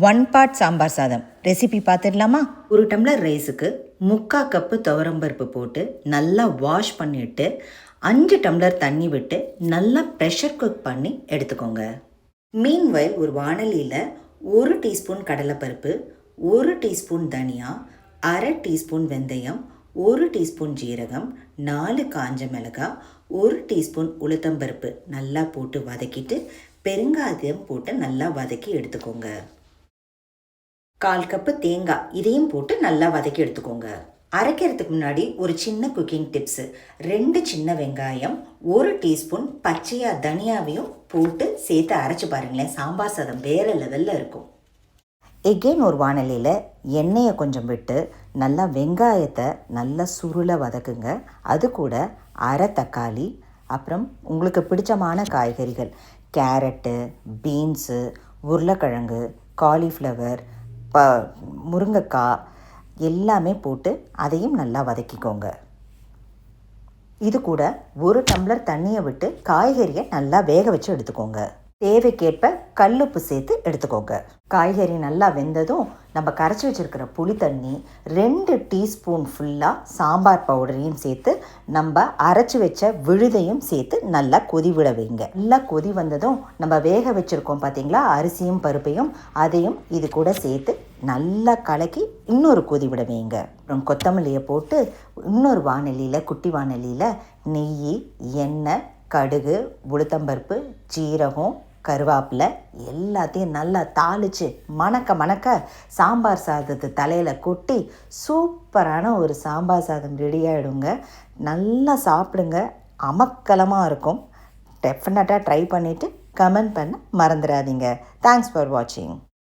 One part sambar சாதம் recipe பார்த்துடலாமா? ஒரு டம்ளர் ரைஸுக்கு 3/4 கப்பு துவரம்பருப்பு போட்டு நல்லா வாஷ் பண்ணிவிட்டு 5 டம்ளர் தண்ணி விட்டு நல்லா ப்ரெஷர் குக் பண்ணி எடுத்துக்கோங்க. மீன்வைல் ஒரு வாணலியில் 1 டீஸ்பூன் கடலைப்பருப்பு, 1 டீஸ்பூன் தனியா, 1/2 டீஸ்பூன் வெந்தயம், 1 டீஸ்பூன் ஜீரகம், 4 காஞ்ச மிளகாய், 1 டீஸ்பூன் உளுத்தம்பருப்பு நல்லா போட்டு வதக்கிட்டு பெருங்காயம் போட்டு நல்லா வதக்கி எடுத்துக்கோங்க. 1/4 கப்பு தேங்காய் இதையும் போட்டு நல்லா வதக்கி எடுத்துக்கோங்க. அரைக்கிறதுக்கு முன்னாடி ஒரு சின்ன குக்கிங் டிப்ஸு, 2 சின்ன வெங்காயம், 1 டீஸ்பூன் பச்சையாக தனியாவையும் போட்டு சேர்த்து அரைச்சி பாருங்களேன், சாம்பார் சாதம் வேறு லெவலில் இருக்கும். எகெயின் ஒரு வாணலியில் எண்ணெயை கொஞ்சம் விட்டு நல்லா வெங்காயத்தை நல்லா சுருள வதக்குங்க. அது கூட அரை தக்காளி, அப்புறம் உங்களுக்கு பிடிச்சமான காய்கறிகள் கேரட்டு, பீன்ஸு, உருளைக்கிழங்கு, காலிஃப்ளவர், முருங்கைக்காய் எல்லாமே போட்டு அதையும் நல்லா வதக்கிக்கோங்க. இது கூட 1 டம்ளர் தண்ணியை விட்டு காய்கறியை நல்லா வேக வச்சு எடுத்துக்கோங்க. தேவைக்கேற்ப கல்லுப்பு சேர்த்து எடுத்துக்கோங்க. காய்கறி நல்லா வெந்ததும் நம்ம கரைச்சி வச்சுருக்கிற புளி தண்ணி 2 டீஸ்பூன் ஃபுல்லாக சாம்பார் பவுடரையும் சேர்த்து நம்ம அரைச்சி வச்ச விழுதையும் சேர்த்து நல்லா கொதி விட வைங்க. நல்லா கொதி வந்ததும் நம்ம வேக வச்சுருக்கோம் பார்த்தீங்களா அரிசியும் பருப்பையும், அதையும் இது கூட சேர்த்து நல்லா கலக்கி இன்னொரு கொதி விட வைங்க. அப்புறம் கொத்தமல்லியை போட்டு இன்னொரு வாணலியில் குட்டி வாணலியில் நெய், எண்ணெய், கடுகு, உளுத்தம்பருப்பு, ஜீரகம், கருவேப்பிலை எல்லாத்தையும் நல்லா தாளித்து மணக்க சாம்பார் சாதத்தை தலையில் கொட்டி சூப்பரான ஒரு சாம்பார் சாதம் ரெடியாகிடுங்க. நல்லா சாப்பிடுங்க, அமக்கலமாக இருக்கும். டெஃபினட்டாக ட்ரை பண்ணிவிட்டு கமெண்ட் பண்ண மறந்துடாதீங்க. தேங்க்ஸ் ஃபார் வாட்சிங்.